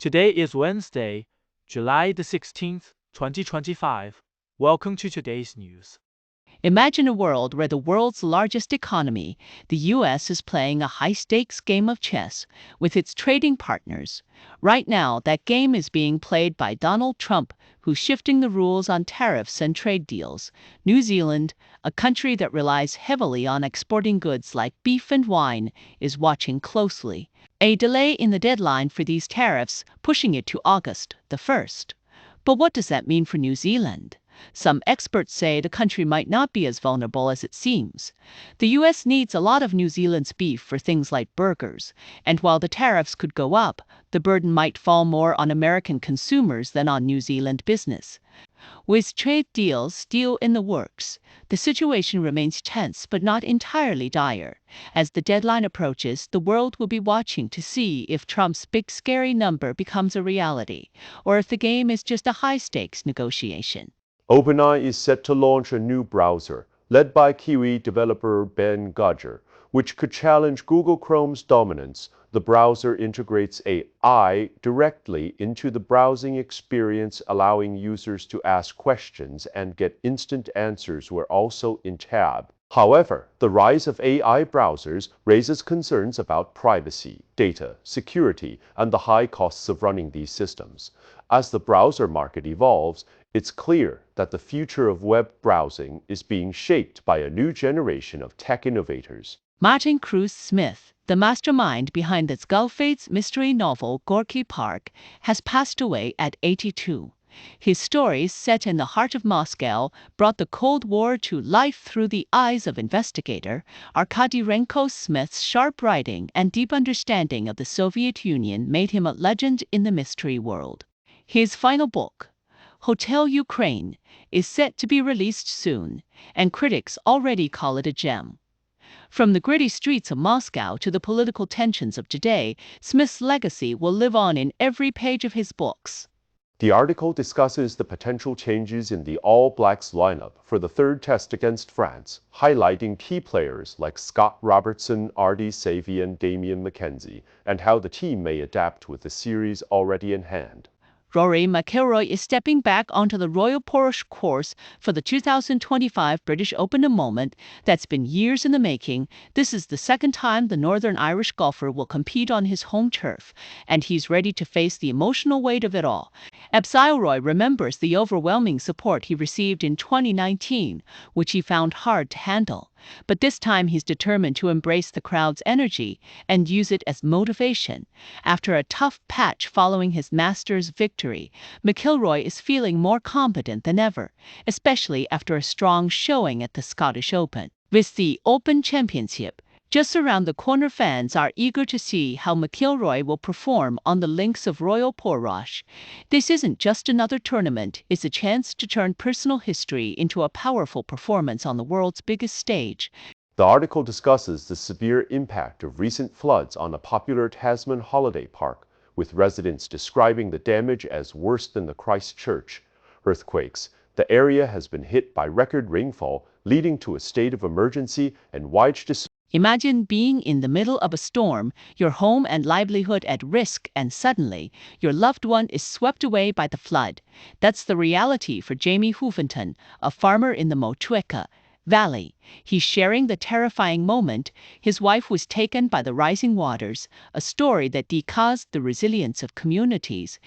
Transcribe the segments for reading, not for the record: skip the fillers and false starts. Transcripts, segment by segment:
Today is Wednesday, July the 16th, 2025. Welcome to today's news. Imagine a world where the world's largest economy, the US, is playing a high-stakes game of chess with its trading partners. Right now, that game is being played by Donald Trump, who's shifting the rules on tariffs and trade deals. New Zealand, a country that relies heavily on exporting goods like beef and wine, is watching closely. A delay in the deadline for these tariffs, pushing it to August the 1st. But what does that mean for New Zealand? Some experts say the country might not be as vulnerable as it seems. The US needs a lot of New Zealand's beef for things like burgers, and while the tariffs could go up, the burden might fall more on American consumers than on New Zealand business. With trade deals still in the works, the situation remains tense but not entirely dire. As the deadline approaches, the world will be watching to see if Trump's big scary number becomes a reality, or if the game is just a high-stakes negotiation. OpenAI is set to launch a new browser, led by Kiwi developer Ben Gudger, which could challenge Google Chrome's dominance. The browser integrates AI directly into the browsing experience, allowing users to ask questions and get instant answers where also in tab. However, the rise of AI browsers raises concerns about privacy, data, security, and the high costs of running these systems. As the browser market evolves, it's clear that the future of web browsing is being shaped by a new generation of tech innovators. Martin Cruz Smith, the mastermind behind the Skullface mystery novel Gorky Park, has passed away at 82. His stories, set in the heart of Moscow, brought the Cold War to life through the eyes of investigator Arkady Renko. Smith's sharp writing and deep understanding of the Soviet Union made him a legend in the mystery world. His final book, Hotel Ukraine, is set to be released soon, and critics already call it a gem. From the gritty streets of Moscow to the political tensions of today, Smith's legacy will live on in every page of his books. The article discusses the potential changes in the All Blacks lineup for the third test against France, highlighting key players like Scott Robertson, Artie Savy, and Damian McKenzie, and how the team may adapt with the series already in hand. Rory McIlroy is stepping back onto the Royal Portrush course for the 2025 British Open, a moment that's been years in the making. This is the second time the Northern Irish golfer will compete on his home turf, and he's ready to face the emotional weight of it all. McIlroy remembers the overwhelming support he received in 2019, which he found hard to handle. But this time he's determined to embrace the crowd's energy and use it as motivation. After a tough patch following his Masters victory, McIlroy is feeling more confident than ever, especially after a strong showing at the Scottish Open. With the Open Championship just around the corner, fans are eager to see how McIlroy will perform on the links of Royal Portrush. This isn't just another tournament, it's a chance to turn personal history into a powerful performance on the world's biggest stage. The article discusses the severe impact of recent floods on a popular Tasman holiday park, with residents describing the damage as worse than the Christchurch earthquakes. The area has been hit by record rainfall, leading to a state of emergency and widespread. Imagine being in the middle of a storm, your home and livelihood at risk, and suddenly, your loved one is swept away by the flood. That's the reality for Jamie Hoofington, a farmer in the Motueka Valley. He's sharing the terrifying moment. His wife was taken by the rising waters, a story that decaused the resilience of communities.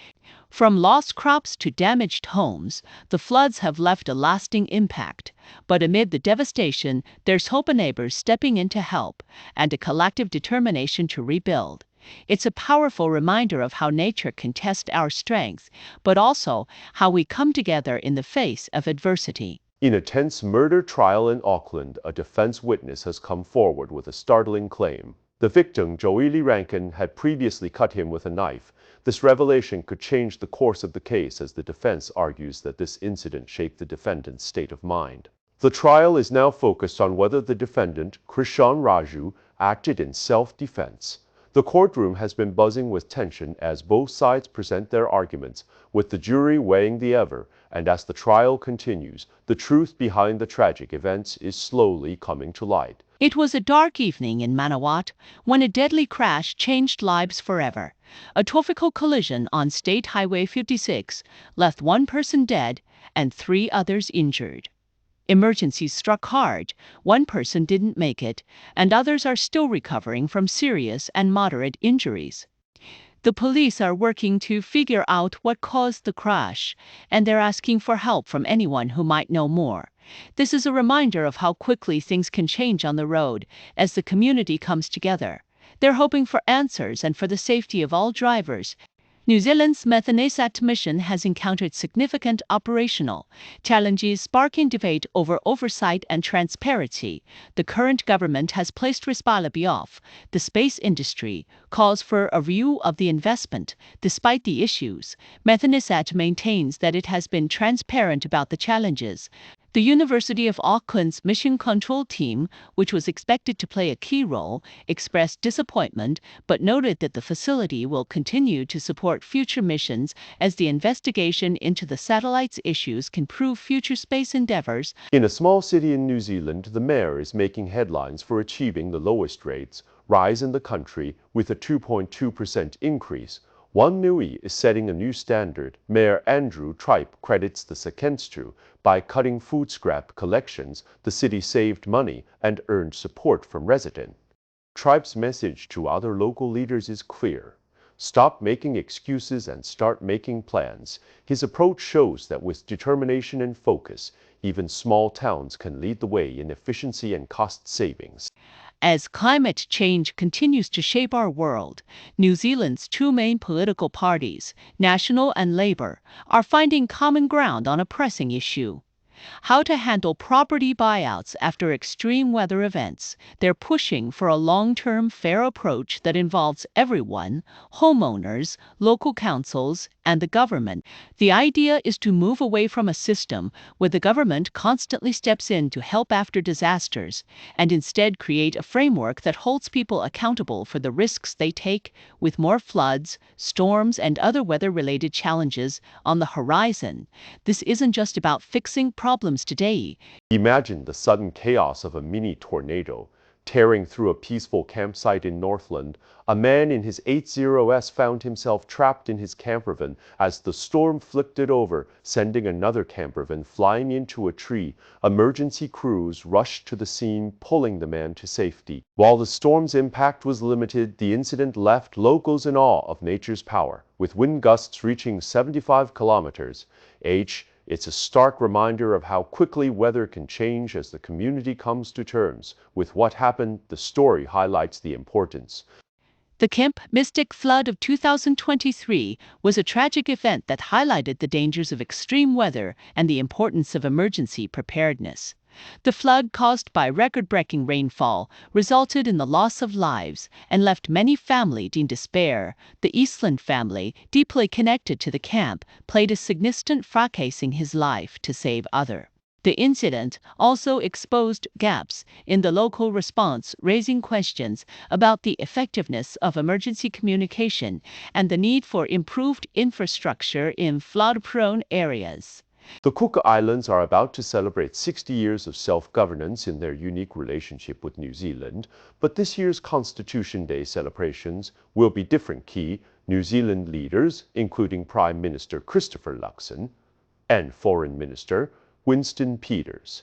From lost crops to damaged homes, the floods have left a lasting impact. But amid the devastation, there's hope, neighbors stepping in to help, and a collective determination to rebuild. It's a powerful reminder of how nature can test our strength, but also how we come together in the face of adversity. In a tense murder trial in Auckland, a defense witness has come forward with a startling claim. The victim, Joely Rankin, had previously cut him with a knife. This revelation could change the course of the case, as the defense argues that this incident shaped the defendant's state of mind. The trial is now focused on whether the defendant, Krishan Raju, acted in self-defense. The courtroom has been buzzing with tension as both sides present their arguments, with the jury weighing the ever, and as the trial continues, the truth behind the tragic events is slowly coming to light. It was a dark evening in Manawat when a deadly crash changed lives forever. A traffic collision on State Highway 56 left one person dead and 3 others injured. Emergencies struck hard, one person didn't make it, and others are still recovering from serious and moderate injuries. The police are working to figure out what caused the crash, and they're asking for help from anyone who might know more. This is a reminder of how quickly things can change on the road as the community comes together. They're hoping for answers and for the safety of all drivers. New Zealand's methanesat mission has encountered significant operational challenges, sparking debate over oversight and transparency. The current government has placed responsibility off the space industry, calls for a review of the investment. Despite the issues, methanesat maintains that it has been transparent about the challenges. The University of Auckland's mission control team, which was expected to play a key role, expressed disappointment but noted that the facility will continue to support future missions as the investigation into the satellite's issues can prove future space endeavors. In a small city in New Zealand, the mayor is making headlines for achieving the lowest rates rise in the country with a 2.2% increase. Whanganui is setting a new standard. Mayor Andrew Tripe credits the Sekenstu. By cutting food scrap collections, the city saved money and earned support from residents. Tripe's message to other local leaders is clear. Stop making excuses and start making plans. His approach shows that with determination and focus, even small towns can lead the way in efficiency and cost savings. As climate change continues to shape our world, New Zealand's 2 main political parties, National and Labour, are finding common ground on a pressing issue: how to handle property buyouts after extreme weather events. They're pushing for a long-term fair approach that involves everyone, homeowners, local councils, and the government. The idea is to move away from a system where the government constantly steps in to help after disasters, and instead create a framework that holds people accountable for the risks they take. With more floods, storms, and other weather-related challenges on the horizon, this isn't just about fixing problems today. Imagine the sudden chaos of a mini tornado. Tearing through a peaceful campsite in Northland, a man in his 80S found himself trapped in his campervan as the storm flicked it over, sending another campervan flying into a tree. Emergency crews rushed to the scene, pulling the man to safety. While the storm's impact was limited, the incident left locals in awe of nature's power, with wind gusts reaching 75 km/h. It's a stark reminder of how quickly weather can change as the community comes to terms with what happened. The story highlights the importance. The Camp Mystic flood of 2023 was a tragic event that highlighted the dangers of extreme weather and the importance of emergency preparedness. The flood, caused by record-breaking rainfall, resulted in the loss of lives and left many families in despair. The Eastland family, deeply connected to the camp, played a significant fracasing his life to save others. The incident also exposed gaps in the local response, raising questions about the effectiveness of emergency communication and the need for improved infrastructure in flood-prone areas. The Cook Islands are about to celebrate 60 years of self-governance in their unique relationship with New Zealand, but this year's Constitution Day celebrations will be different. Key New Zealand leaders, including Prime Minister Christopher Luxon and Foreign Minister Winston Peters.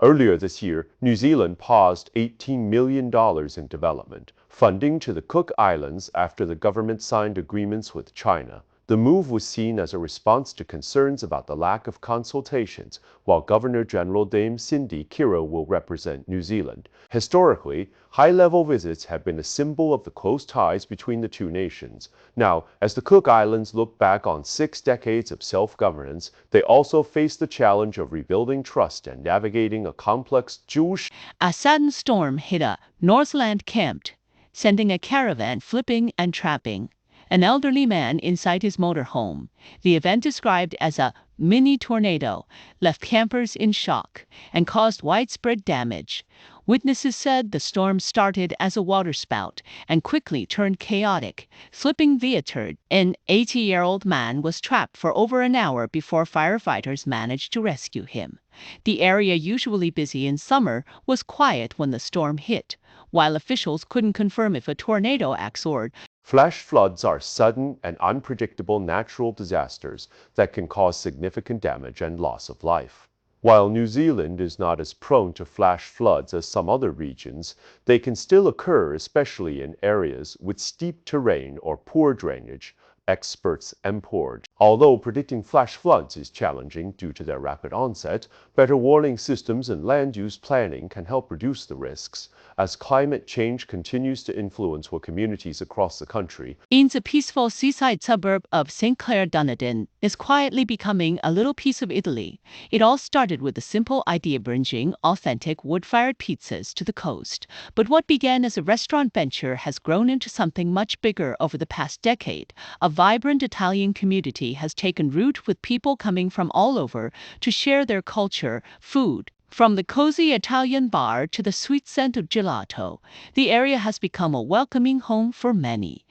Earlier this year, New Zealand paused $18 million in development funding to the Cook Islands after the government signed agreements with China. The move was seen as a response to concerns about the lack of consultations, while Governor-General Dame Cindy Kiro will represent New Zealand. Historically, high-level visits have been a symbol of the close ties between the two nations. Now, as the Cook Islands look back on 6 decades of self-governance, they also face the challenge of rebuilding trust and navigating a complex Jewish. A sudden storm hit a Northland camp, sending a caravan flipping and trapping an elderly man inside his motorhome. The event, described as a mini tornado, left campers in shock and caused widespread damage. Witnesses said the storm started as a waterspout and quickly turned chaotic, slipping via turd. An 80-year-old man was trapped for over an hour before firefighters managed to rescue him. The area, usually busy in summer, was quiet when the storm hit, while officials couldn't confirm if a tornado axe soared. Flash floods are sudden and unpredictable natural disasters that can cause significant damage and loss of life. While New Zealand is not as prone to flash floods as some other regions, they can still occur, especially in areas with steep terrain or poor drainage, experts implored. Although predicting flash floods is challenging due to their rapid onset, better warning systems and land use planning can help reduce the risks. As climate change continues to influence communities across the country, The peaceful seaside suburb of St. Clair Dunedin is quietly becoming a little piece of Italy. It all started with the simple idea of bringing authentic wood-fired pizzas to the coast. But what began as a restaurant venture has grown into something much bigger over the past decade. A vibrant Italian community has taken root with people coming from all over to share their culture, food. From the cozy Italian bar to the sweet scent of gelato, the area has become a welcoming home for many.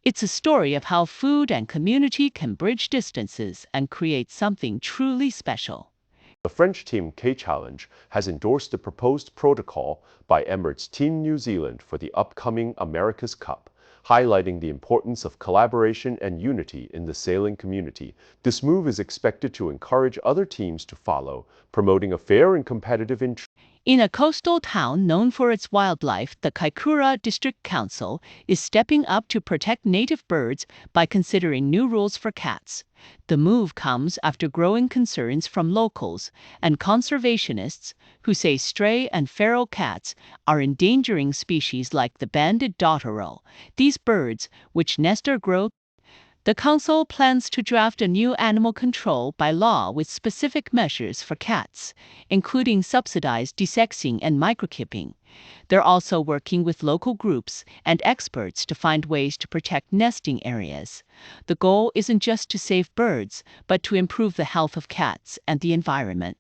It's a story of how food and community can bridge distances and create something truly special. the French Team K Challenge has endorsed the proposed protocol by Emirates Team New Zealand for the upcoming America's Cup, highlighting the importance of collaboration and unity in the sailing community. This move is expected to encourage other teams to follow, promoting a fair and competitive In a coastal town known for its wildlife, the Kaikoura District Council is stepping up to protect native birds by considering new rules for cats. The move comes after growing concerns from locals and conservationists who say stray and feral cats are endangering species like the banded dotterel. These birds, which nest or grow. The council plans to draft a new animal control bylaw with specific measures for cats, including subsidized desexing and microchipping. They're also working with local groups and experts to find ways to protect nesting areas. The goal isn't just to save birds, but to improve the health of cats and the environment.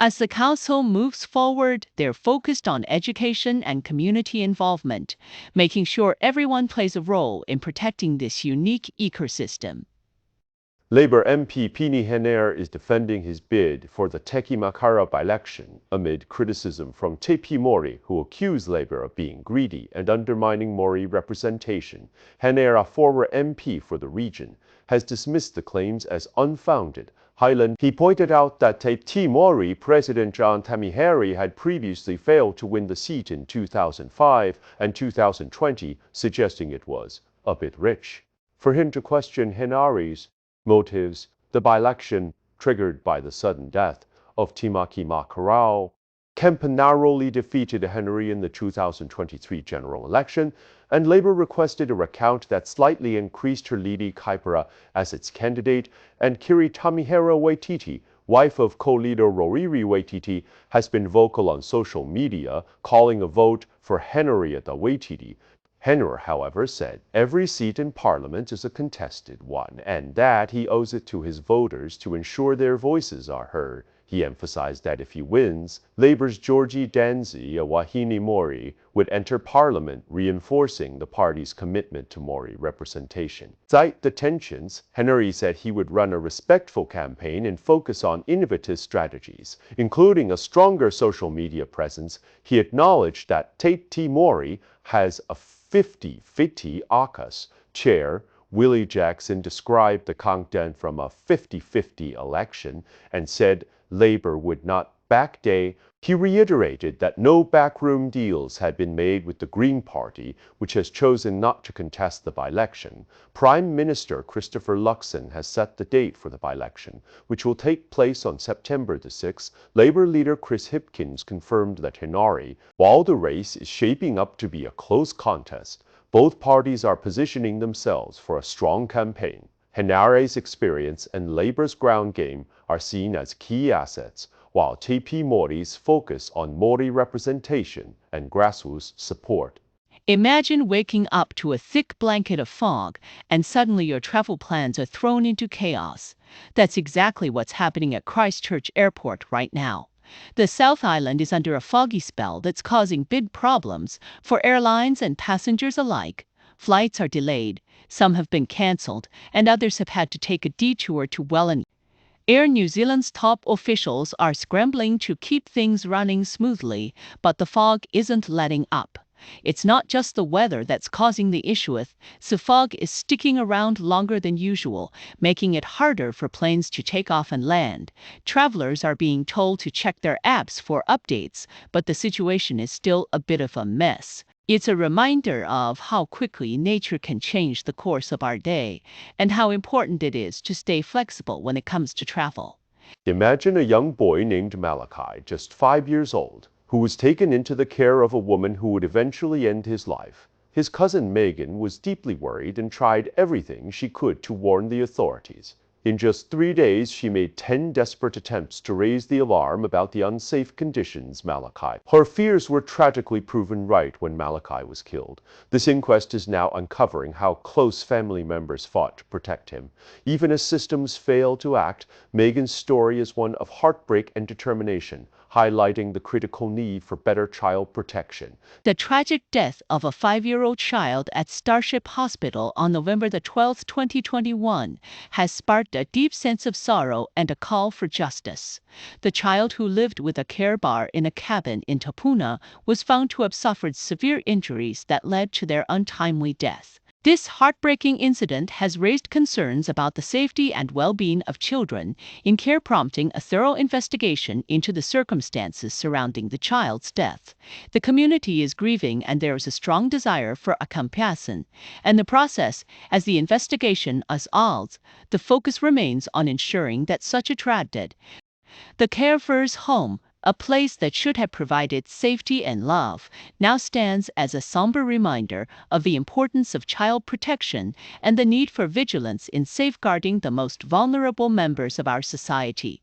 As the council moves forward, they're focused on education and community involvement, making sure everyone plays a role in protecting this unique ecosystem. Labour MP Pini Henare is defending his bid for the Te Makara by-election amid criticism from Te Mori, who accused Labour of being greedy and undermining Maori representation. Henare, a former MP for the region, has dismissed the claims as unfounded. He pointed out that Te Mori President John Tamiheri had previously failed to win the seat in 2005 and 2020, suggesting it was a bit rich for him to question Henare's motives. The by-election, triggered by the sudden death of Timaki Makarau, Kemp narrowly defeated Henare in the 2023 general election, and Labour requested a recount that slightly increased her Lidi Kaipara as its candidate, and Kiri Tamihera Waititi, wife of co-leader Rory Waititi, has been vocal on social media, calling a vote for Henare at the Waititi. Henare, however, said every seat in Parliament is a contested one, and that he owes it to his voters to ensure their voices are heard. He emphasized that if he wins, Labour's Georgie Danzi, a Wahine Maori, would enter Parliament, reinforcing the party's commitment to Maori representation. Despite the tensions, Henare said he would run a respectful campaign and focus on innovative strategies, including a stronger social media presence. He acknowledged that Te Mori has a 50-50 AUKUS chair. Willie Jackson described the countdown from a 50-50 election and said Labour would not backday. He reiterated that no backroom deals had been made with the Green Party, which has chosen not to contest the by-election. Prime Minister Christopher Luxon has set the date for the by-election, which will take place on September the 6th. Labour leader Chris Hipkins confirmed that Henare, while the race is shaping up to be a close contest, both parties are positioning themselves for a strong campaign. Henare's experience and Labour's ground game are seen as key assets, while Te Mori's focus on Maori representation and grassroots support. Imagine waking up to a thick blanket of fog and suddenly your travel plans are thrown into chaos. That's exactly what's happening at Christchurch Airport right now. The South Island is under a foggy spell that's causing big problems for airlines and passengers alike. Flights are delayed, some have been cancelled, and others have had to take a detour to Wellington. Air New Zealand's top officials are scrambling to keep things running smoothly, but the fog isn't letting up. It's not just the weather that's causing the issue. The fog is sticking around longer than usual, making it harder for planes to take off and land. Travelers are being told to check their apps for updates, but the situation is still a bit of a mess. It's a reminder of how quickly nature can change the course of our day and how important it is to stay flexible when it comes to travel. Imagine a young boy named Malachi, just 5 years old, who was taken into the care of a woman who would eventually end his life. His cousin Megan was deeply worried and tried everything she could to warn the authorities. In just 3 days, she made 10 desperate attempts to raise the alarm about the unsafe conditions Malachi. Her fears were tragically proven right when Malachi was killed. This inquest is now uncovering how close family members fought to protect him. Even as systems fail to act, Megan's story is one of heartbreak and determination, highlighting the critical need for better child protection. The tragic death of a 5-year-old child at Starship Hospital on November 12, 2021, has sparked a deep sense of sorrow and a call for justice. The child, who lived with a care bar in a cabin in Tapuna, was found to have suffered severe injuries that led to their untimely death. This heartbreaking incident has raised concerns about the safety and well-being of children in care, prompting a thorough investigation into the circumstances surrounding the child's death. The community is grieving, and there is a strong desire for a compassion and the process as the investigation unfolds. The focus remains on ensuring that such a tragedy, the caregiver's home, a place that should have provided safety and love, now stands as a somber reminder of the importance of child protection and the need for vigilance in safeguarding the most vulnerable members of our society.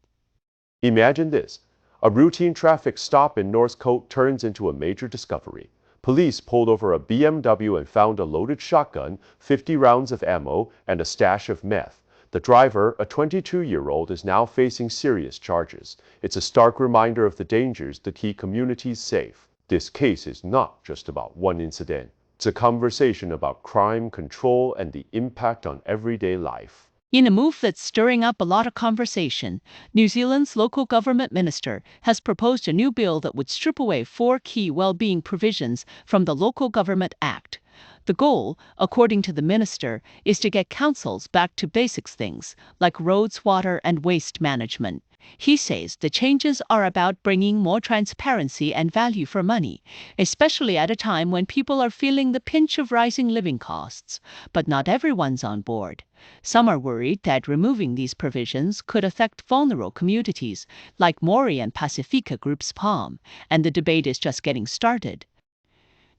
Imagine this. A routine traffic stop in Northcote turns into a major discovery. Police pulled over a BMW and found a loaded shotgun, 50 rounds of ammo, and a stash of meth. The driver, a 22-year-old, is now facing serious charges. It's a stark reminder of the dangers that keep communities safe. This case is not just about one incident. It's a conversation about crime control and the impact on everyday life. In a move that's stirring up a lot of conversation, New Zealand's local government minister has proposed a new bill that would strip away 4 key well-being provisions from the Local Government Act. The goal, according to the minister, is to get councils back to basics things like roads, water, and waste management. He says the changes are about bringing more transparency and value for money, especially at a time when people are feeling the pinch of rising living costs. But not everyone's on board. Some are worried that removing these provisions could affect vulnerable communities like Maori and Pacifica groups PALM, and the debate is just getting started.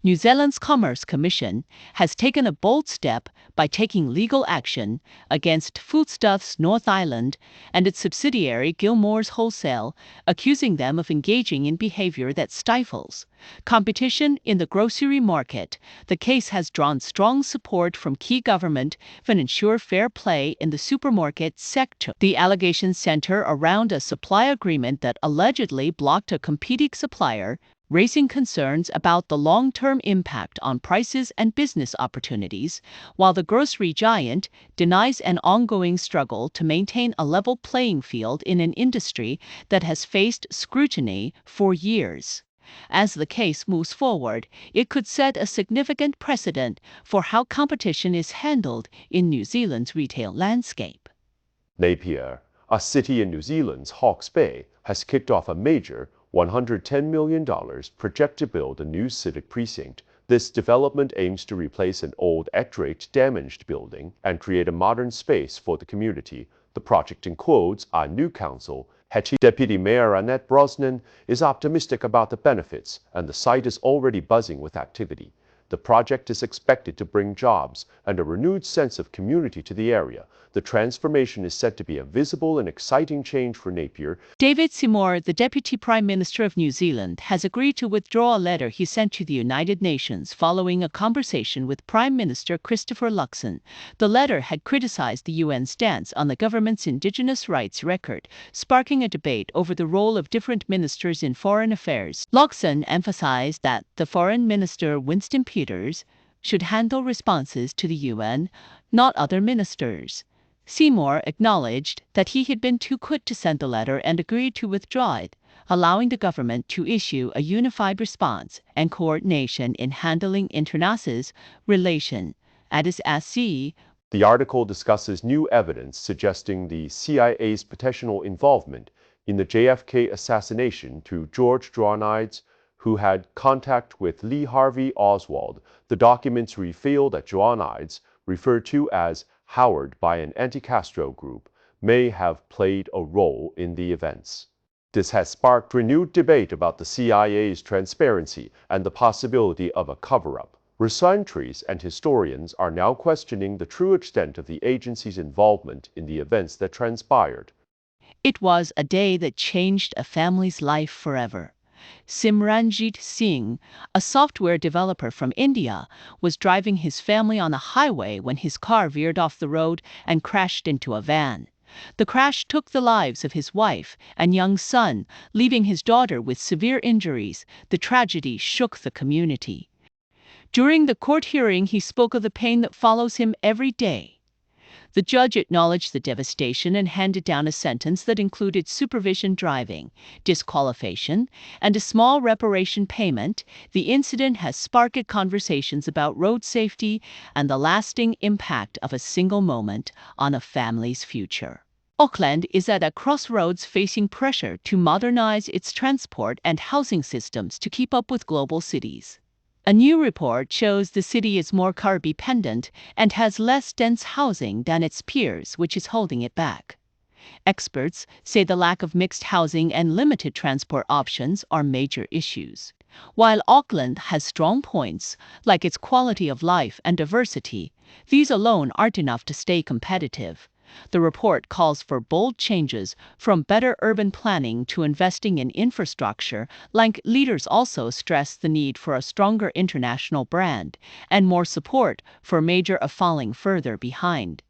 New Zealand's Commerce Commission has taken a bold step by taking legal action against Foodstuffs North Island and its subsidiary Gilmore's Wholesale, accusing them of engaging in behavior that stifles competition in the grocery market. The case has drawn strong support from key government to ensure fair play in the supermarket sector. The allegations center around a supply agreement that allegedly blocked a competing supplier, raising concerns about the long-term impact on prices and business opportunities, while the grocery giant denies an ongoing struggle to maintain a level playing field in an industry that has faced scrutiny for years. As the case moves forward, it could set a significant precedent for how competition is handled in New Zealand's retail landscape. Napier, a city in New Zealand's Hawke's Bay, has kicked off a major $110 million project to build a new civic precinct. This development aims to replace an old earthquake damaged building and create a modern space for the community. The project includes a new council. Deputy Mayor Annette Brosnan is optimistic about the benefits, and the site is already buzzing with activity. The project is expected to bring jobs and a renewed sense of community to the area. The transformation is said to be a visible and exciting change for Napier. David Seymour, the Deputy Prime Minister of New Zealand, has agreed to withdraw a letter he sent to the United Nations following a conversation with Prime Minister Christopher Luxon. The letter had criticized the UN's stance on the government's Indigenous rights record, sparking a debate over the role of different ministers in foreign affairs. Luxon emphasized that the Foreign Minister, Winston Peters, should handle responses to the UN, not other ministers. Seymour acknowledged that he had been too quick to send the letter and agreed to withdraw it, allowing the government to issue a unified response and coordination in handling international relations. The article discusses new evidence suggesting the CIA's potential involvement in the JFK assassination to George Joannides, who had contact with Lee Harvey Oswald. The documents reveal that Joannides, referred to as Howard by an anti-Castro group, may have played a role in the events. This has sparked renewed debate about the CIA's transparency and the possibility of a cover-up. Researchers and historians are now questioning the true extent of the agency's involvement in the events that transpired. It was a day that changed a family's life forever. Simranjit Singh, a software developer from India, was driving his family on a highway when his car veered off the road and crashed into a van. The crash took the lives of his wife and young son, leaving his daughter with severe injuries. The tragedy shook the community. During the court hearing, he spoke of the pain that follows him every day. The judge acknowledged the devastation and handed down a sentence that included supervision driving, disqualification, and a small reparation payment. The incident has sparked conversations about road safety and the lasting impact of a single moment on a family's future. Auckland is at a crossroads, facing pressure to modernize its transport and housing systems to keep up with global cities. A new report shows the city is more car-dependent and has less dense housing than its peers, which is holding it back. Experts say the lack of mixed housing and limited transport options are major issues. While Auckland has strong points, like its quality of life and diversity, these alone aren't enough to stay competitive. The report calls for bold changes, from better urban planning to investing in infrastructure. Leaders also stress the need for a stronger international brand and more support for major falling further behind.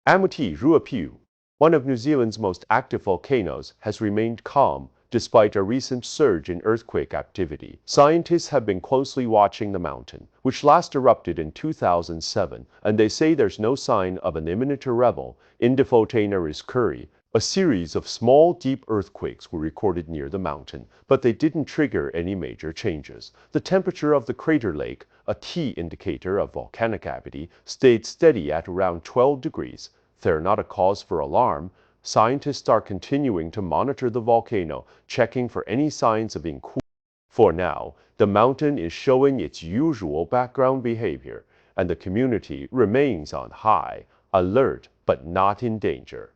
Ruapehu, one of New Zealand's most active volcanoes, has remained calm despite a recent surge in earthquake activity. Scientists have been closely watching the mountain, which last erupted in 2007, and they say there's no sign of an imminent revel. In Curry, a series of small, deep earthquakes were recorded near the mountain, but they didn't trigger any major changes. The temperature of the crater lake, a key indicator of volcanic activity, stayed steady at around 12 degrees. They're not a cause for alarm. Scientists are continuing to monitor the volcano, checking for any signs of cooling. For now, the mountain is showing its usual background behavior, and the community remains on high alert but not in danger.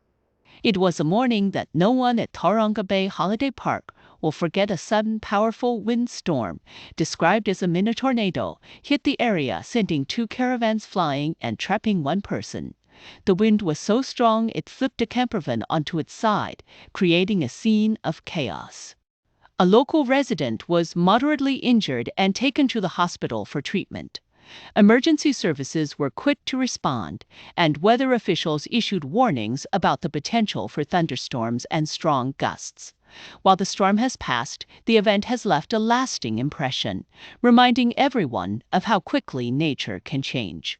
It was a morning that no one at Tauranga Bay Holiday Park will forget. A sudden powerful windstorm, described as a mini tornado, hit the area, sending 2 caravans flying and trapping 1 person. The wind was so strong it flipped a campervan onto its side, creating a scene of chaos. A local resident was moderately injured and taken to the hospital for treatment. Emergency services were quick to respond, and weather officials issued warnings about the potential for thunderstorms and strong gusts. While the storm has passed, the event has left a lasting impression, reminding everyone of how quickly nature can change.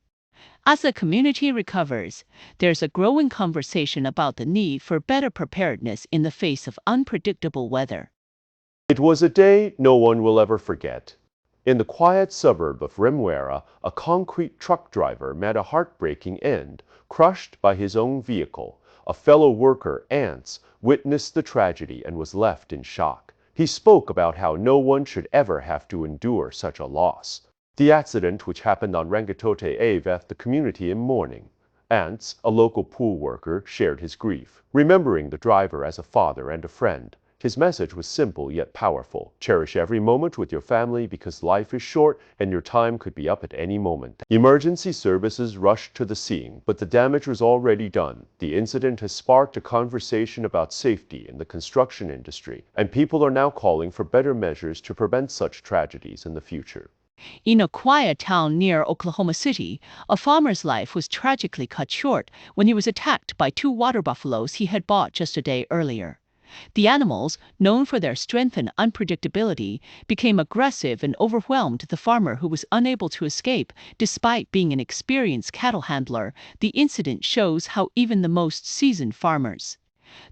As the community recovers, there's a growing conversation about the need for better preparedness in the face of unpredictable weather. It was a day no one will ever forget. In the quiet suburb of Remuera, a concrete truck driver met a heartbreaking end, crushed by his own vehicle. A fellow worker, Ants, witnessed the tragedy and was left in shock. He spoke about how no one should ever have to endure such a loss. The accident, which happened on Rangitote Ave, left the community in mourning. Ants, a local pool worker, shared his grief, remembering the driver as a father and a friend. His message was simple yet powerful. Cherish every moment with your family because life is short and your time could be up at any moment. Emergency services rushed to the scene, but the damage was already done. The incident has sparked a conversation about safety in the construction industry, and people are now calling for better measures to prevent such tragedies in the future. In a quiet town near Oklahoma City, a farmer's life was tragically cut short when he was attacked by two water buffaloes he had bought just a day earlier. The animals, known for their strength and unpredictability, became aggressive and overwhelmed the farmer, who was unable to escape despite being an experienced cattle handler. The incident shows how even the most seasoned farmers.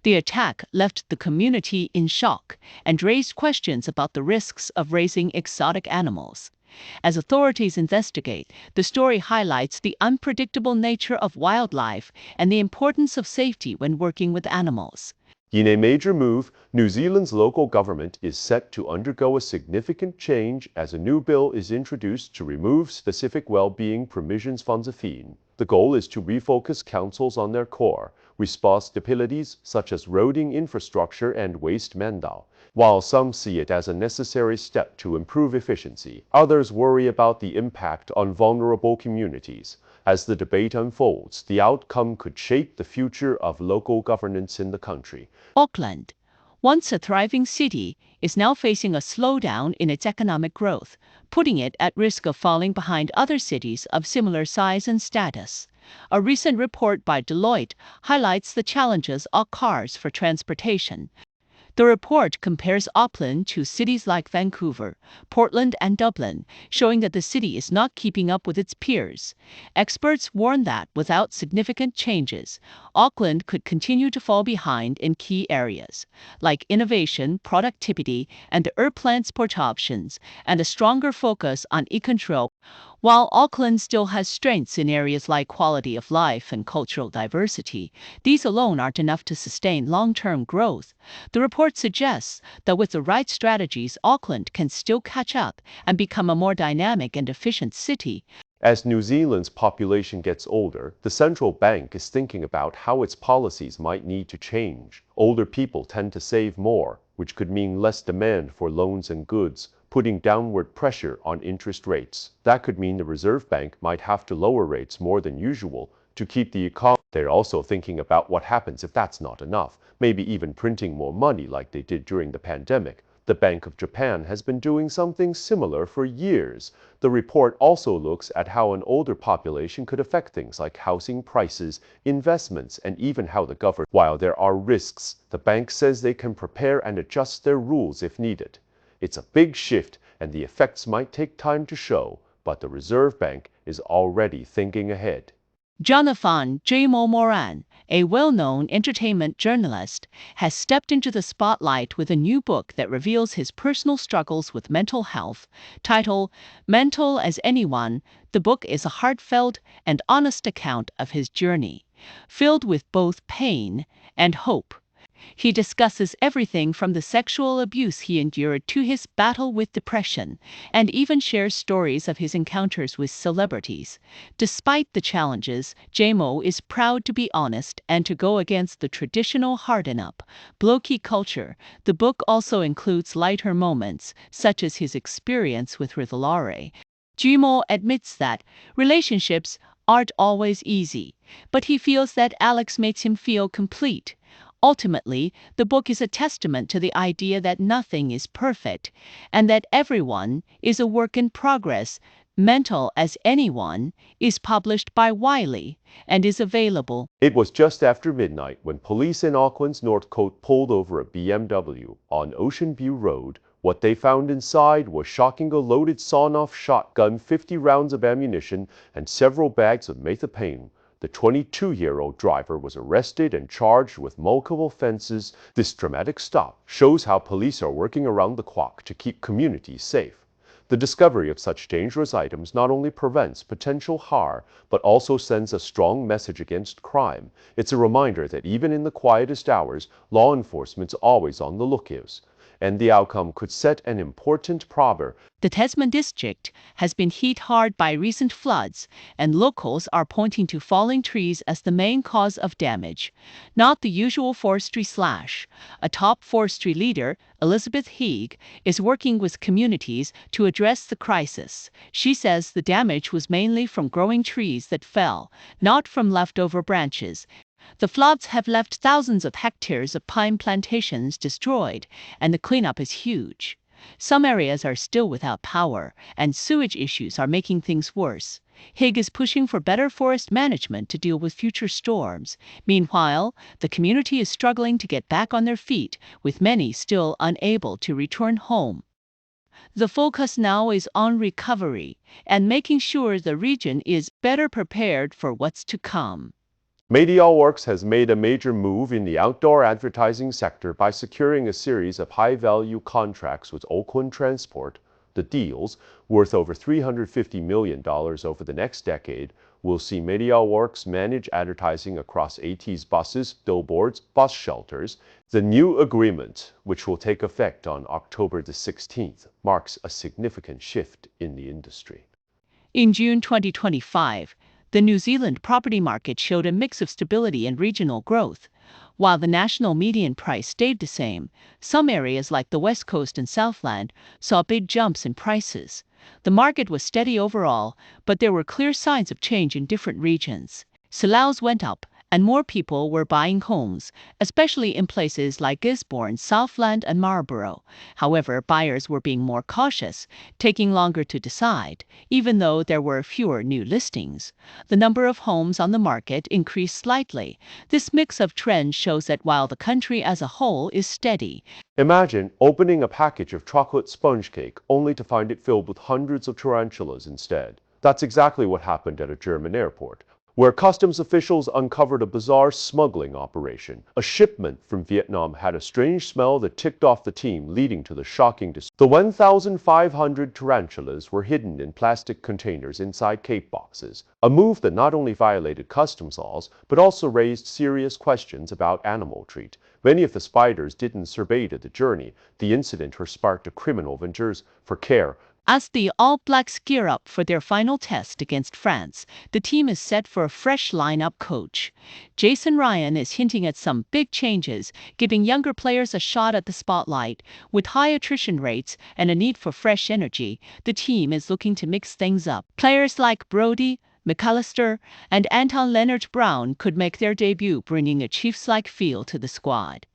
The attack left the community in shock and raised questions about the risks of raising exotic animals. As authorities investigate, the story highlights the unpredictable nature of wildlife and the importance of safety when working with animals. In a major move, New Zealand's local government is set to undergo a significant change as a new bill is introduced to remove specific well-being provisions from the theme. The goal is to refocus councils on their core responsibilities such as roading infrastructure and waste management. While some see it as a necessary step to improve efficiency, others worry about the impact on vulnerable communities. As the debate unfolds, the outcome could shape the future of local governance in the country. Auckland, once a thriving city, is now facing a slowdown in its economic growth, putting it at risk of falling behind other cities of similar size and status. A recent report by Deloitte highlights the challenges occurs for transportation. The report compares Auckland to cities like Vancouver, Portland, and Dublin, showing that the city is not keeping up with its peers. Experts warn that without significant changes, Auckland could continue to fall behind in key areas like innovation, productivity, and transport options, and a stronger focus on e-control. While Auckland still has strengths in areas like quality of life and cultural diversity, these alone aren't enough to sustain long-term growth. The report suggests that with the right strategies, Auckland can still catch up and become a more dynamic and efficient city. As New Zealand's population gets older, the central bank is thinking about how its policies might need to change. Older people tend to save more, which could mean less demand for loans and goods, putting downward pressure on interest rates. That could mean the Reserve Bank might have to lower rates more than usual to keep the economy. They're also thinking about what happens if that's not enough, maybe even printing more money like they did during the pandemic. The Bank of Japan has been doing something similar for years. The report also looks at how an older population could affect things like housing prices, investments, and even how the government. While there are risks, the bank says they can prepare and adjust their rules if needed. It's a big shift, and the effects might take time to show, but the Reserve Bank is already thinking ahead. Jonathan J. Moran, a well-known entertainment journalist, has stepped into the spotlight with a new book that reveals his personal struggles with mental health. Titled Mental as Anyone, the book is a heartfelt and honest account of his journey, filled with both pain and hope. He discusses everything from the sexual abuse he endured to his battle with depression, and even shares stories of his encounters with celebrities. Despite the challenges, JMO is proud to be honest and to go against the traditional harden-up, blokey culture. The book also includes lighter moments, such as his experience with Rory. JMO admits that relationships aren't always easy, but he feels that Alex makes him feel complete. Ultimately, the book is a testament to the idea that nothing is perfect and that everyone is a work in progress. Mental as Anyone is published by Wiley and is available. It was just after midnight when police in Auckland's North Coast pulled over a BMW on Ocean View Road. What they found inside was shocking: a loaded sawn-off shotgun, 50 rounds of ammunition, and several bags of methamphetamine. The 22-year-old driver was arrested and charged with multiple offenses. This dramatic stop shows how police are working around the clock to keep communities safe. The discovery of such dangerous items not only prevents potential harm, but also sends a strong message against crime. It's a reminder that even in the quietest hours, law enforcement's always on the lookout. and the outcome could set an important proverb. The Tasman district has been hit hard by recent floods, and locals are pointing to falling trees as the main cause of damage, not the usual forestry slash. A top forestry leader, Elizabeth Heeg, is working with communities to address the crisis. She says the damage was mainly from growing trees that fell, not from leftover branches. The floods have left thousands of hectares of pine plantations destroyed, and the cleanup is huge. Some areas are still without power, and sewage issues are making things worse. Higg is pushing for better forest management to deal with future storms. Meanwhile, the community is struggling to get back on their feet, with many still unable to return home. The focus now is on recovery and making sure the region is better prepared for what's to come. MediaWorks has made a major move in the outdoor advertising sector by securing a series of high-value contracts with Auckland Transport. The deals, worth over $350 million over the next decade, will see MediaWorks manage advertising across AT's buses, billboards, bus shelters. The new agreement, which will take effect on October the 16th, marks a significant shift in the industry. In June 2025, the New Zealand property market showed a mix of stability and regional growth. While the national median price stayed the same, some areas like the West Coast and Southland saw big jumps in prices. The market was steady overall, but there were clear signs of change in different regions. Sales went up, and more people were buying homes, especially in places like Gisborne, Southland, and Marlborough. However, buyers were being more cautious, taking longer to decide, even though there were fewer new listings. The number of homes on the market increased slightly. This mix of trends shows that while the country as a whole is steady, Imagine opening a package of chocolate sponge cake only to find it filled with hundreds of tarantulas instead. That's exactly what happened at a German airport, where customs officials uncovered a bizarre smuggling operation. A shipment from Vietnam had a strange smell that ticked off the team, leading to the shocking discovery. The 1,500 tarantulas were hidden in plastic containers inside cake boxes, a move that not only violated customs laws, but also raised serious questions about animal treat. Many of the spiders didn't survey the journey. The incident has sparked a criminal ventures for care. as the All Blacks gear up for their final test against France, the team is set for a fresh lineup coach. Jason Ryan is hinting at some big changes, giving younger players a shot at the spotlight. With high attrition rates and a need for fresh energy, the team is looking to mix things up. Players like Brodie, McAllister, and Anton Leonard-Brown could make their debut, bringing a Chiefs-like feel to the squad.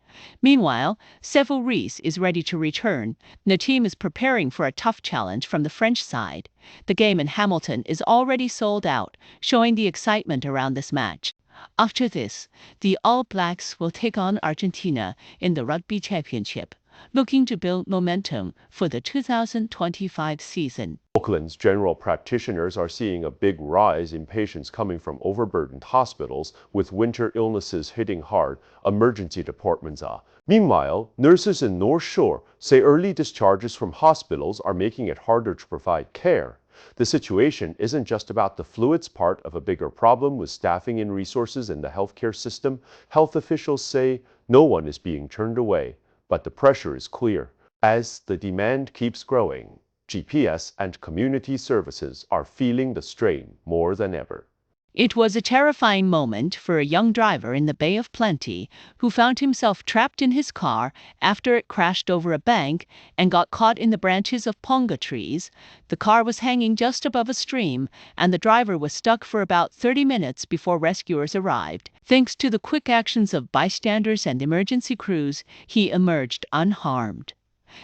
Meanwhile, Seville Reese is ready to return. The team is preparing for a tough challenge from the French side. The game in Hamilton is already sold out, showing the excitement around this match. After this, the All Blacks will take on Argentina in the Rugby Championship, looking to build momentum for the 2025 season. Auckland's general practitioners are seeing a big rise in patients coming from overburdened hospitals, with winter illnesses hitting hard, emergency departments are. Meanwhile, nurses in North Shore say early discharges from hospitals are making it harder to provide care. The situation isn't just about the flu, it's part of a bigger problem with staffing and resources in the healthcare system. Health officials say no one is being turned away, but the pressure is clear. As the demand keeps growing, GPS and community services are feeling the strain more than ever. It was a terrifying moment for a young driver in the Bay of Plenty who found himself trapped in his car after it crashed over a bank and got caught in the branches of ponga trees. The car was hanging just above a stream, and the driver was stuck for about 30 minutes before rescuers arrived. Thanks to the quick actions of bystanders and emergency crews, he emerged unharmed.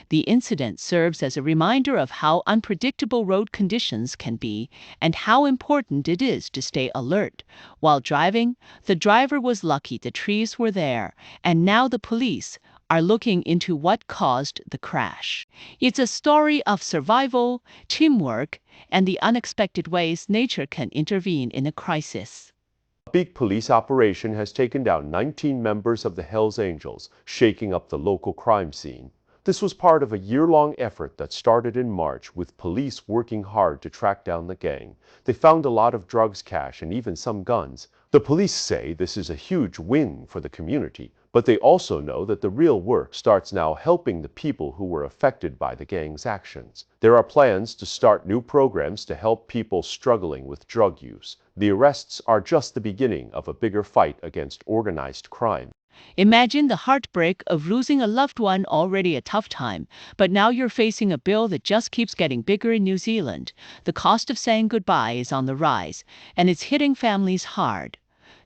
The incident serves as a reminder of how unpredictable road conditions can be and how important it is to stay alert. While driving, the driver was lucky the trees were there, and now the police are looking into what caused the crash. It's a story of survival, teamwork, and the unexpected ways nature can intervene in a crisis. A big police operation has taken down 19 members of the Hells Angels, shaking up the local crime scene. This was part of a year-long effort that started in March, with police working hard to track down the gang. They found a lot of drugs, cash, and even some guns. The The police say this is a huge win for the community, but they also know that the real work starts now helping the people who were affected by the gang's actions. There are plans to start new programs to help people struggling with drug use. The arrests are just the beginning of a bigger fight against organized crime. Imagine the heartbreak of losing a loved one, already a tough time, but now you're facing a bill that just keeps getting bigger in New Zealand. The cost of saying goodbye is on the rise, and it's hitting families hard.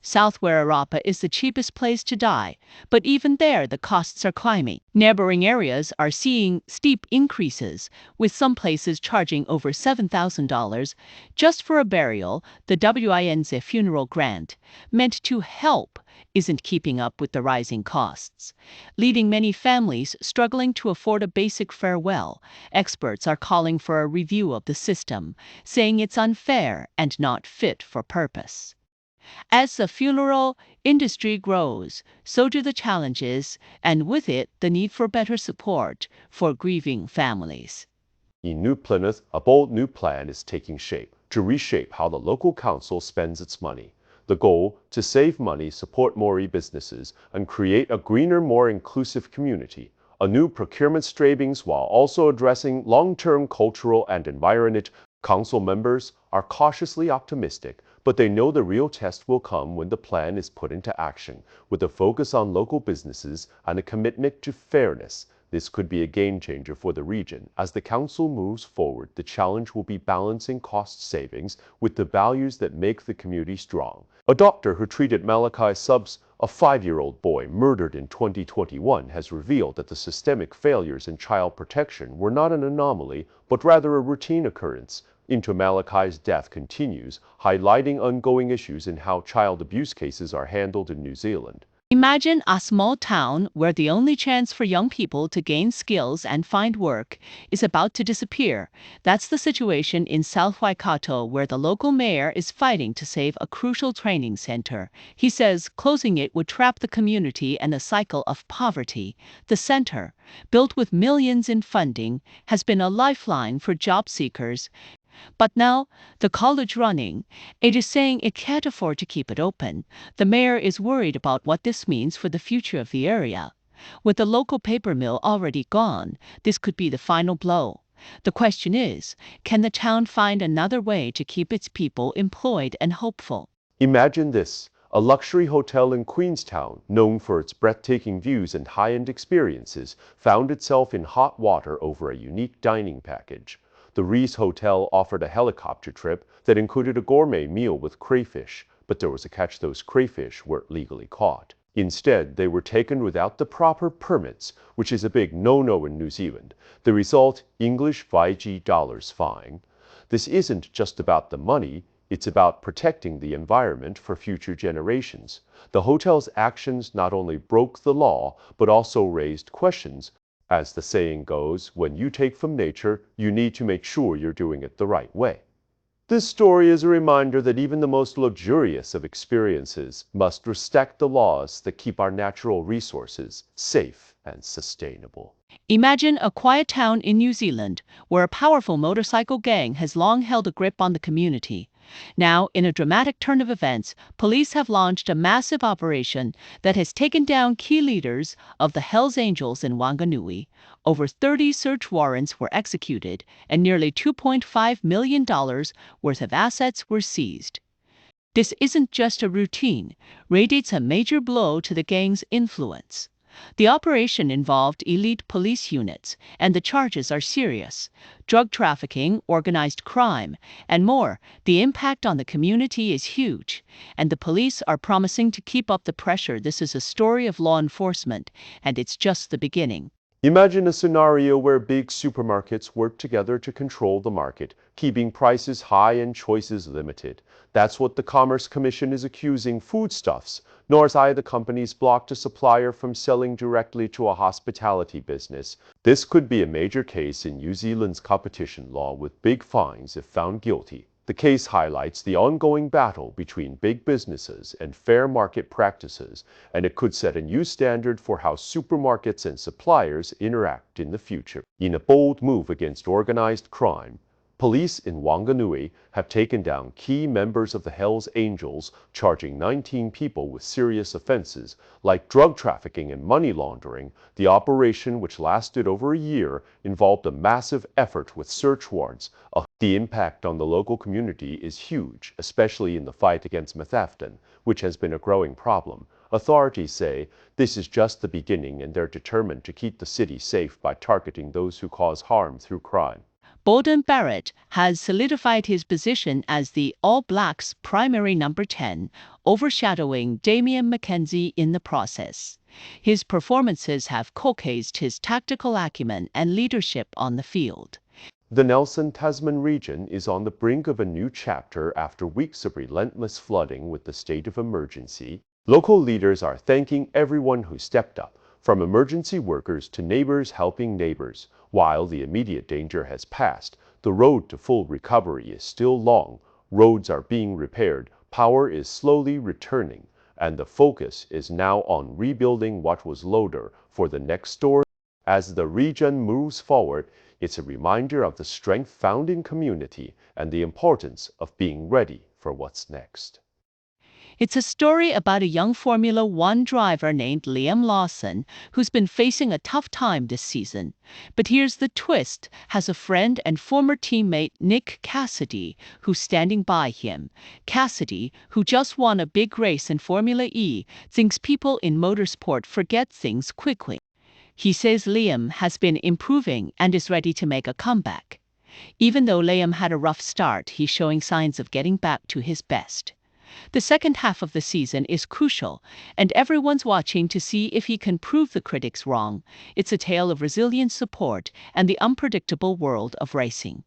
South Wairarapa is the cheapest place to die, but even there the costs are climbing. Neighboring areas are seeing steep increases, with some places charging over $7,000 just for a burial. The WINZ funeral grant, meant to help, isn't keeping up with the rising costs, leaving many families struggling to afford a basic farewell. Experts are calling for a review of the system, saying it's unfair and not fit for purpose. As the funeral industry grows, so do the challenges, and with it, the need for better support for grieving families. In New Plymouth, a bold new plan is taking shape to reshape how the local council spends its money. The goal, to save money, support more businesses, and create a greener, more inclusive community. A new procurement strivings while also addressing long-term cultural and environment. Council members are cautiously optimistic, but they know the real test will come when the plan is put into action, with a focus on local businesses and a commitment to fairness. This could be a game changer for the region. As the council moves forward, the challenge will be balancing cost savings with the values that make the community strong. A doctor who treated Malachi Subs, a 5-year-old boy murdered in 2021, has revealed that the systemic failures in child protection were not an anomaly, but rather a routine occurrence. Into Malachi's death continues, highlighting ongoing issues in how child abuse cases are handled in New Zealand. Imagine a small town where the only chance for young people to gain skills and find work is about to disappear. That's the situation in South Waikato, where the local mayor is fighting to save a crucial training center. He says closing it would trap the community in a cycle of poverty. The center, built with millions in funding, has been a lifeline for job seekers. But now, the college running, it is saying it can't afford to keep it open. The mayor is worried about what this means for the future of the area. With the local paper mill already gone, this could be the final blow. The question is, can the town find another way to keep its people employed and hopeful? Imagine this. A luxury hotel in Queenstown, known for its breathtaking views and high-end experiences, found itself in hot water over a unique dining package. The Rees Hotel offered a helicopter trip that included a gourmet meal with crayfish, but there was a catch: those crayfish weren't legally caught. Instead, they were taken without the proper permits, which is a big no-no in New Zealand. The result, English $5 fine. This isn't just about the money, it's about protecting the environment for future generations. The hotel's actions not only broke the law, but also raised questions. As the saying goes, when you take from nature, you need to make sure you're doing it the right way. This story is a reminder that even the most luxurious of experiences must respect the laws that keep our natural resources safe and sustainable. Imagine a quiet town in New Zealand where a powerful motorcycle gang has long held a grip on the community. Now, in a dramatic turn of events, police have launched a massive operation that has taken down key leaders of the Hells Angels in Wanganui. Over 30 search warrants were executed, and nearly $2.5 million worth of assets were seized. This isn't just a routine raid, it's a major blow to the gang's influence. The operation involved elite police units, and the charges are serious: drug trafficking, organized crime, and more. The impact on the community is huge, and the police are promising to keep up the pressure. This is a story of law enforcement, and it's just the beginning. Imagine a scenario where big supermarkets work together to control the market, keeping prices high and choices limited. That's what the Commerce Commission is accusing foodstuffs. Nor has the companies blocked a supplier from selling directly to a hospitality business. This could be a major case in New Zealand's competition law, with big fines if found guilty. The case highlights the ongoing battle between big businesses and fair market practices, and it could set a new standard for how supermarkets and suppliers interact in the future. In a bold move against organized crime, Police in Wanganui have taken down key members of the Hells Angels, charging 19 people with serious offenses like drug trafficking and money laundering. The operation, which lasted over a year, involved a massive effort with search warrants. The impact on the local community is huge, especially in the fight against methadone, which has been a growing problem. Authorities say this is just the beginning and they're determined to keep the city safe by targeting those who cause harm through crime. Beauden Barrett has solidified his position as the All Blacks' primary number 10, overshadowing Damian McKenzie in the process. His performances have showcased his tactical acumen and leadership on the field. The Nelson Tasman region is on the brink of a new chapter after weeks of relentless flooding with the state of emergency. Local leaders are thanking everyone who stepped up, from emergency workers to neighbors helping neighbors. While the immediate danger has passed, the road to full recovery is still long. Roads are being repaired, power is slowly returning, and the focus is now on rebuilding what was lower for the next storm. As the region moves forward, it's a reminder of the strength found in community and the importance of being ready for what's next. It's a story about a young Formula One driver named Liam Lawson who's been facing a tough time this season. But here's the twist: has a friend and former teammate Nick Cassidy who's standing by him. Cassidy, who just won a big race in Formula E, thinks people in motorsport forget things quickly. He says Liam has been improving and is ready to make a comeback. Even though Liam had a rough start, he's showing signs of getting back to his best. The second half of the season is crucial, and everyone's watching to see if he can prove the critics wrong. It's a tale of resilient support and the unpredictable world of racing.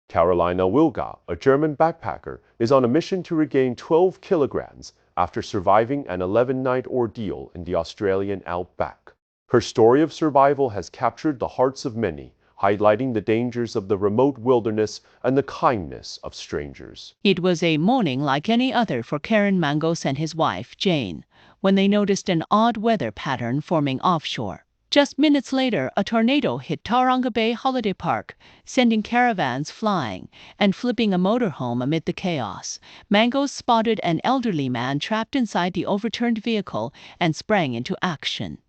Carolina Wilga, a German backpacker, is on a mission to regain 12 kilograms after surviving an 11-night ordeal in the Australian outback. Her story of survival has captured the hearts of many, highlighting the dangers of the remote wilderness and the kindness of strangers. It was a morning like any other for Karen Mangos and his wife, Jane, when they noticed an odd weather pattern forming offshore. Just minutes later, a tornado hit Tauranga Bay Holiday Park, sending caravans flying and flipping a motorhome amid the chaos. Mangos spotted an elderly man trapped inside the overturned vehicle and sprang into action.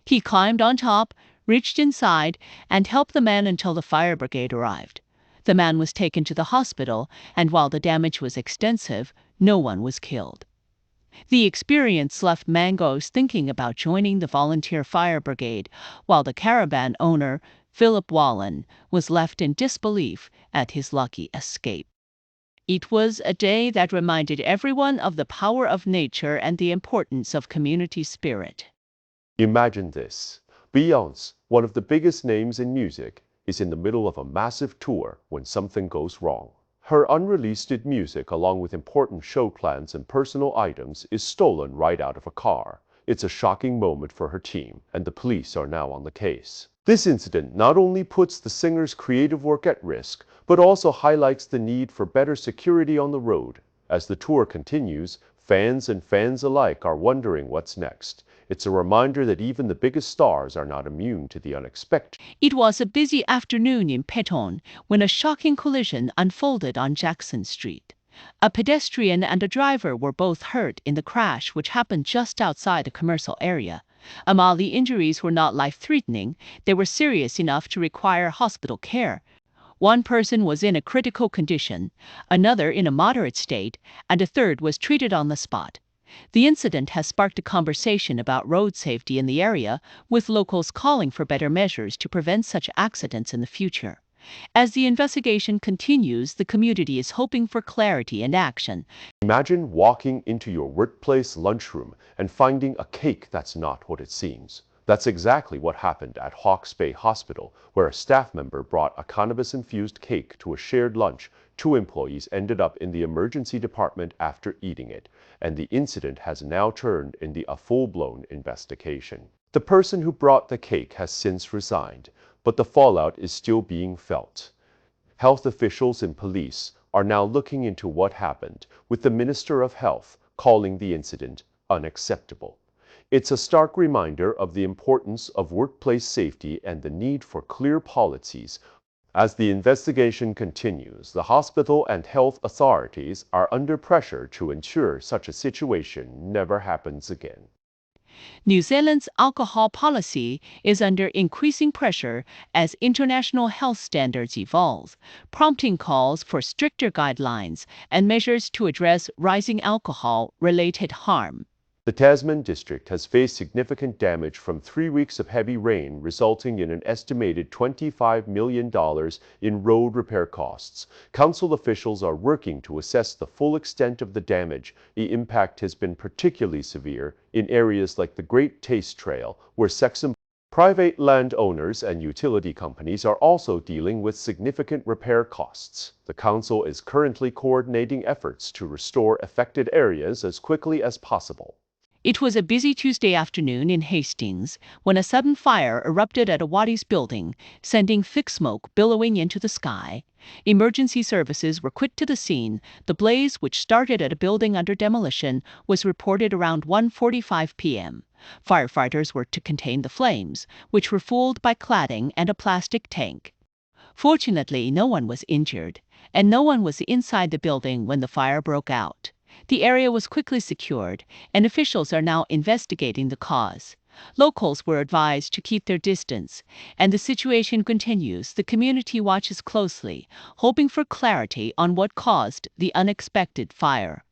He climbed on top, reached inside, and helped the man until the fire brigade arrived. The man was taken to the hospital, and while the damage was extensive, no one was killed. The experience left Mangos thinking about joining the volunteer fire brigade, while the caravan owner, Philip Wallen, was left in disbelief at his lucky escape. It was a day that reminded everyone of the power of nature and the importance of community spirit. Imagine this. Beyoncé, one of the biggest names in music, is in the middle of a massive tour when something goes wrong. Her unreleased music, along with important show plans and personal items, is stolen right out of a car. It's a shocking moment for her team, and the police are now on the case. This incident not only puts the singer's creative work at risk, but also highlights the need for better security on the road. As the tour continues, fans and fans alike are wondering what's next. It's a reminder that even the biggest stars are not immune to the unexpected. It was a busy afternoon in Petone when a shocking collision unfolded on Jackson Street. A pedestrian and a driver were both hurt in the crash, which happened just outside a commercial area. While the injuries were not life-threatening, they were serious enough to require hospital care. One person was in a critical condition, another in a moderate state, and a third was treated on the spot. The incident has sparked a conversation about road safety in the area, with locals calling for better measures to prevent such accidents in the future. As the investigation continues, the community is hoping for clarity and action. Imagine walking into your workplace lunchroom and finding a cake that's not what it seems. That's exactly what happened at Hawke's Bay Hospital, where a staff member brought a cannabis-infused cake to a shared lunch. 2 employees ended up in the emergency department after eating it, and the incident has now turned into a full-blown investigation. The person who brought the cake has since resigned, but the fallout is still being felt. Health officials and police are now looking into what happened, with the Minister of Health calling the incident unacceptable. It's a stark reminder of the importance of workplace safety and the need for clear policies. As the investigation continues, the hospital and health authorities are under pressure to ensure such a situation never happens again. New Zealand's alcohol policy is under increasing pressure as international health standards evolve, prompting calls for stricter guidelines and measures to address rising alcohol-related harm. The Tasman district has faced significant damage from 3 weeks of heavy rain, resulting in an estimated $25 million in road repair costs. Council officials are working to assess the full extent of the damage. The impact has been particularly severe in areas like the Great Taste Trail, where private landowners and utility companies are also dealing with significant repair costs. The council is currently coordinating efforts to restore affected areas as quickly as possible. It was a busy Tuesday afternoon in Hastings when a sudden fire erupted at a Watties building, sending thick smoke billowing into the sky. Emergency services were quick to the scene. The blaze, which started at a building under demolition, was reported around 1:45 p.m. Firefighters worked to contain the flames, which were fueled by cladding and a plastic tank. Fortunately, no one was injured, and no one was inside the building when the fire broke out. The area was quickly secured, and officials are now investigating the cause. Locals were advised to keep their distance, and the situation continues. The community watches closely, hoping for clarity on what caused the unexpected fire.